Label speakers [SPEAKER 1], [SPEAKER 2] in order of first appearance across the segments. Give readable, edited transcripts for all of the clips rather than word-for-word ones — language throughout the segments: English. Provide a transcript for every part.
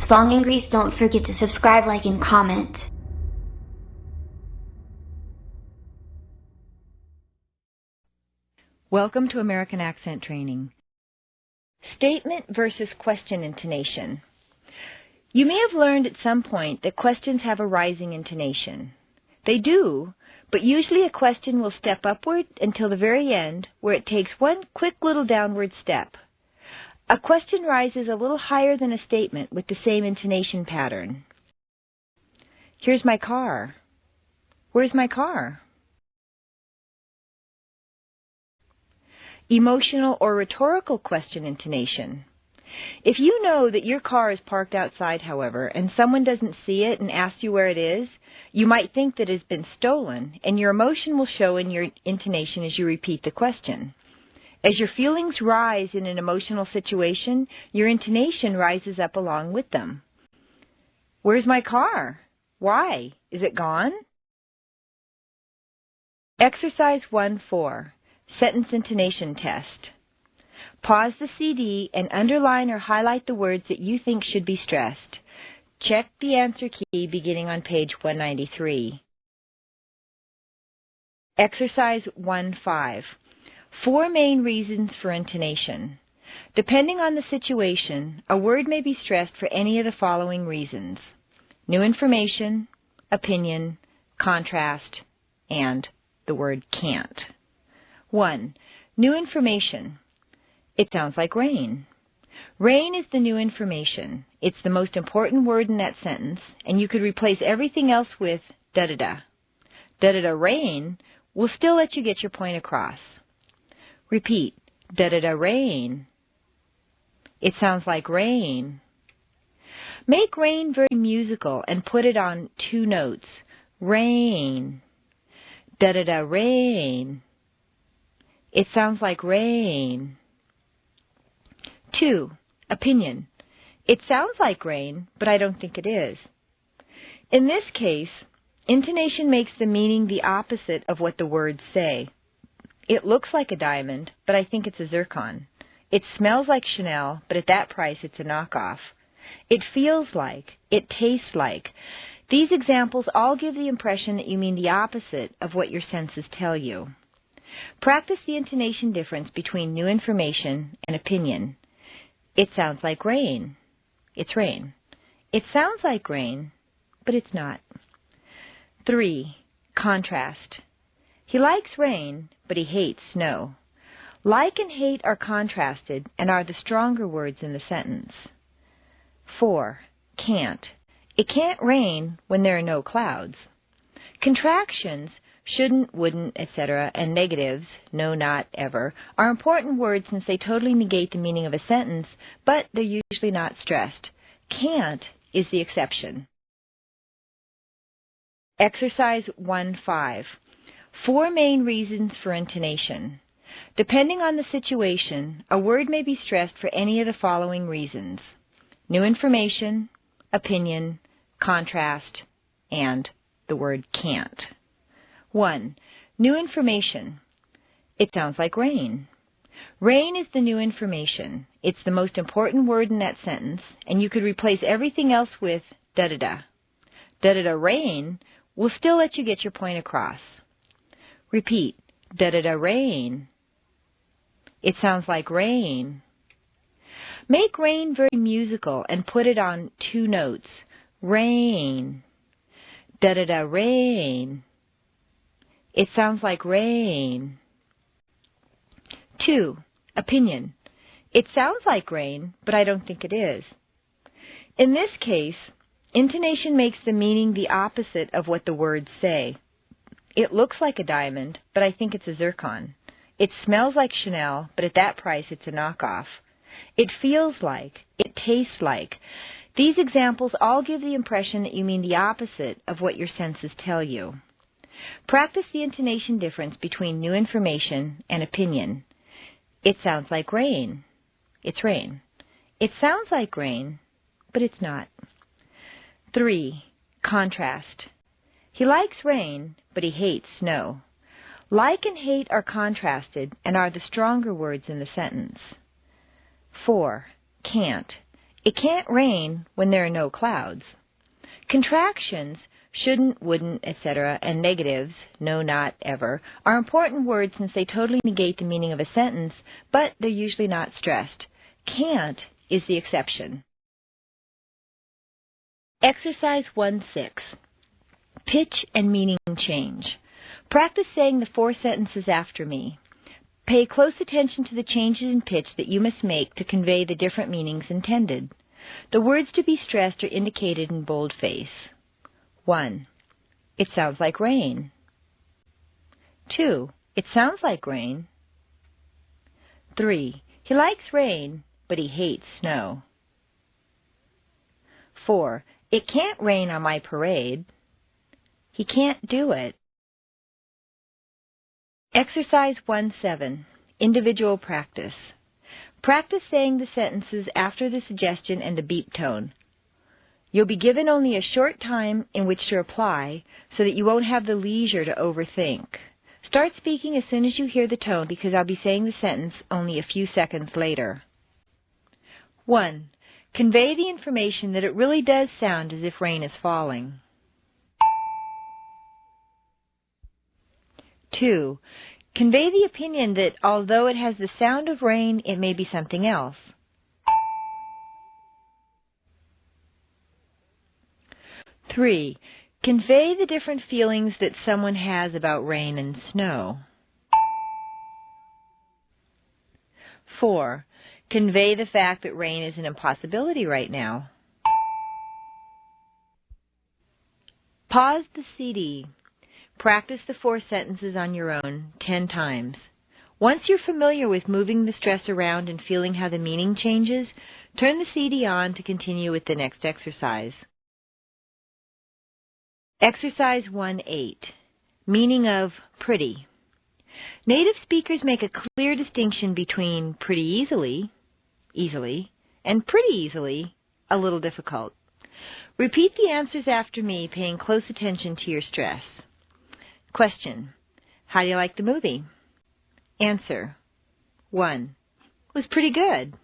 [SPEAKER 1] Song and Grease, don't forget to subscribe, like, and comment.
[SPEAKER 2] Welcome to American Accent Training. Statement versus question intonation. You may have learned at some point that questions have a rising intonation. They do, but usually a question will step upward until the very end, where it takes one quick little downward step. A question rises a little higher than a statement with the same intonation pattern. Here's my car. Where's my car? Emotional or rhetorical question intonation. If you know that your car is parked outside, however, and someone doesn't see it and asks you where it is, you might think that it has been stolen, and your emotion will show in your intonation as you repeat the question. As your feelings rise in an emotional situation, your intonation rises up along with them. Where's my car? Why? Is it gone? Exercise 1-4. Sentence intonation test. Pause the CD and underline or highlight the words that you think should be stressed. Check the answer key beginning on page 193. Exercise 1-5. 4 main reasons for intonation. Depending on the situation, a word may be stressed for any of the following reasons: new information, opinion, contrast, and the word can't. 1. New information. It sounds like rain. Rain is the new information. It's the most important word in that sentence, and you could replace everything else with da-da-da. Da-da-da rain will still let you get your point across. Repeat, da-da-da rain. It sounds like rain. Make rain very musical and put it on 2 notes. Rain. Da-da-da rain. It sounds like rain. 2. Opinion. It sounds like rain, but I don't think it is. In this case, intonation makes the meaning the opposite of what the words say. It looks like a diamond, but I think it's a zircon. It smells like Chanel, but at that price it's a knockoff. It feels like. It tastes like. These examples all give the impression that you mean the opposite of what your senses tell you. Practice the intonation difference between new information and opinion. It sounds like rain. It's rain. It sounds like rain, but it's not. 3. Contrast. He likes rain, but he hates snow. Like and hate are contrasted and are the stronger words in the sentence. 4. Can't. It can't rain when there are no clouds. Contractions, shouldn't, wouldn't, etc., and negatives, no, not, ever, are important words since they totally negate the meaning of a sentence, but they're usually not stressed. Can't is the exception. Exercise 1-5. 4 main reasons for intonation. Depending on the situation, a word may be stressed for any of the following reasons: new information, opinion, contrast, and the word can't. 1. New information. It sounds like rain. Rain is the new information. It's the most important word in that sentence, and you could replace everything else with da-da-da. Da-da-da rain will still let you get your point across. Repeat, da-da-da rain. It sounds like rain. Make rain very musical and put it on 2 notes. Rain. Da-da-da rain. It sounds like rain. 2. Opinion. It sounds like rain, but I don't think it is. In this case, intonation makes the meaning the opposite of what the words say. It looks like a diamond, but I think it's a zircon. It smells like Chanel, but at that price it's a knockoff. It feels like. It tastes like. These examples all give the impression that you mean the opposite of what your senses tell you. Practice the intonation difference between new information and opinion. It sounds like rain. It's rain. It sounds like rain, but it's not. 3. Contrast. He likes rain, but he hates snow. Like and hate are contrasted and are the stronger words in the sentence. 4. Can't. It can't rain when there are no clouds. Contractions, shouldn't, wouldn't, etc., and negatives, no, not, ever, are important words since they totally negate the meaning of a sentence, but they're usually not stressed. Can't is the exception. Exercise 1-6. Pitch and meaning change. Practice saying the 4 sentences after me. Pay close attention to the changes in pitch that you must make to convey the different meanings intended. The words to be stressed are indicated in boldface. 1. It sounds like rain. 2. It sounds like rain. 3. He likes rain, but he hates snow. 4. It can't rain on my parade. He can't do it. Exercise 1-7. Individual practice. Practice saying the sentences after the suggestion and the beep tone. You'll be given only a short time in which to reply so that you won't have the leisure to overthink. Start speaking as soon as you hear the tone because I'll be saying the sentence only a few seconds later. 1. Convey the information that it really does sound as if rain is falling. 2. Convey the opinion that although it has the sound of rain, it may be something else. 3. Convey the different feelings that someone has about rain and snow. 4. Convey the fact that rain is an impossibility right now. Pause the CD. Practice the 4 sentences on your own 10 times. Once you're familiar with moving the stress around and feeling how the meaning changes, turn the CD on to continue with the next exercise. Exercise 1-8. Meaning of pretty. Native speakers make a clear distinction between pretty easily, and pretty easily, a little difficult. Repeat the answers after me, paying close attention to your stress. Question. How do you like the movie? Answer. 1. It was pretty good.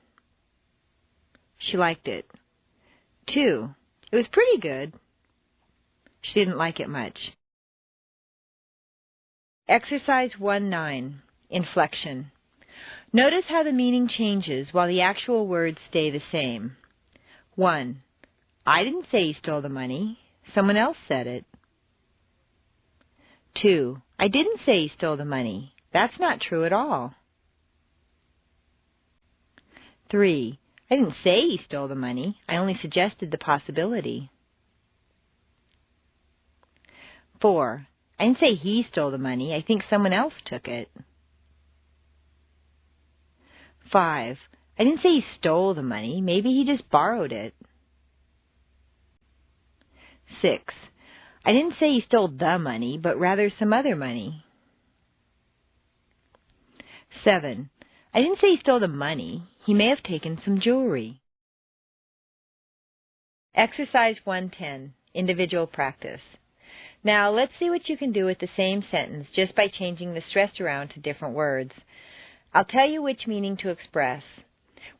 [SPEAKER 2] She liked it. 2. It was pretty good. She didn't like it much. Exercise 1-9. Inflection. Notice how the meaning changes while the actual words stay the same. 1. I didn't say he stole the money. Someone else said it. 2. I didn't say he stole the money. That's not true at all. 3. I didn't say he stole the money. I only suggested the possibility. 4. I didn't say he stole the money. I think someone else took it. 5. I didn't say he stole the money. Maybe he just borrowed it. 6. I didn't say he stole the money, but rather some other money. 7. I didn't say he stole the money. He may have taken some jewelry. Exercise 1-10. Individual practice. Now let's see what you can do with the same sentence just by changing the stress around to different words. I'll tell you which meaning to express.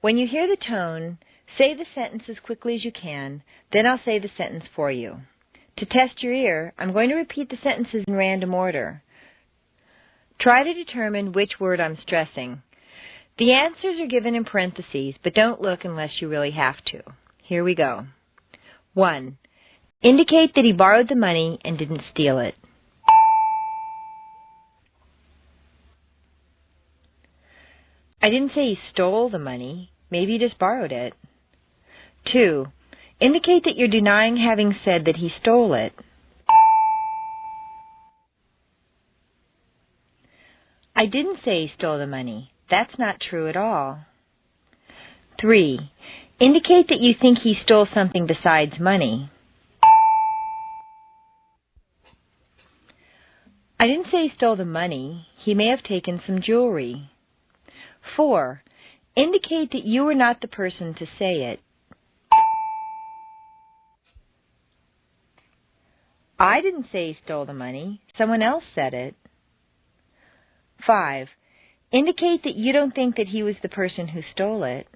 [SPEAKER 2] When you hear the tone, say the sentence as quickly as you can, then I'll say the sentence for you. To test your ear, I'm going to repeat the sentences in random order. Try to determine which word I'm stressing. The answers are given in parentheses, but don't look unless you really have to. Here we go. 1. Indicate that he borrowed the money and didn't steal it. I didn't say he stole the money. Maybe he just borrowed it. 2. Indicate that you're denying having said that he stole it. I didn't say he stole the money. That's not true at all. 3. Indicate that you think he stole something besides money. I didn't say he stole the money. He may have taken some jewelry. 4. Indicate that you were not the person to say it. I didn't say he stole the money. Someone else said it. 5. Indicate that you don't think that he was the person who stole it.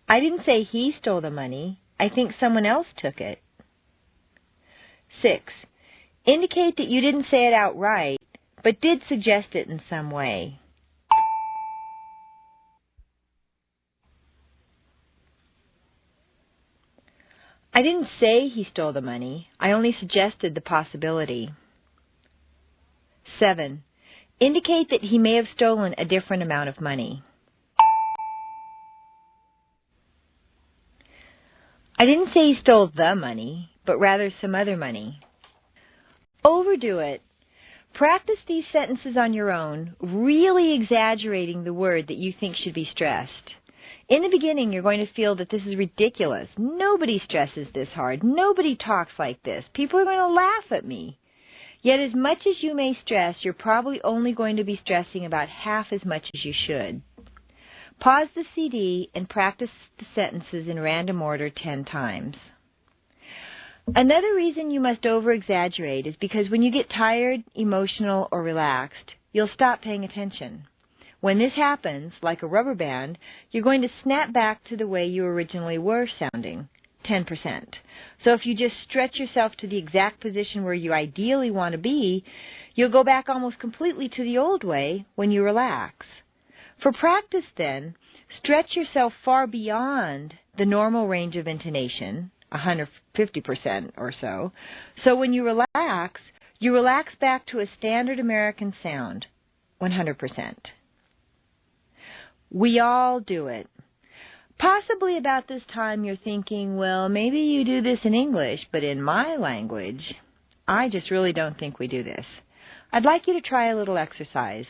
[SPEAKER 2] I didn't say he stole the money. I think someone else took it. 6. Indicate that you didn't say it outright, but did suggest it in some way. I didn't say he stole the money. I only suggested the possibility. 7. Indicate that he may have stolen a different amount of money. I didn't say he stole the money, but rather some other money. Overdo it. Practice these sentences on your own, really exaggerating the word that you think should be stressed. In the beginning, you're going to feel that this is ridiculous. Nobody stresses this hard. Nobody talks like this. People are going to laugh at me. Yet as much as you may stress, you're probably only going to be stressing about half as much as you should. Pause the CD and practice the sentences in random order 10 times. Another reason you must over-exaggerate is because when you get tired, emotional, or relaxed, you'll stop paying attention. When this happens, like a rubber band, you're going to snap back to the way you originally were sounding, 10%. So if you just stretch yourself to the exact position where you ideally want to be, you'll go back almost completely to the old way when you relax. For practice, then, stretch yourself far beyond the normal range of intonation, 150% or so. So when you relax back to a standard American sound, 100%. We all do it. Possibly about this time you're thinking, well, maybe you do this in English, but in my language, I just really don't think we do this. I'd like you to try a little exercise.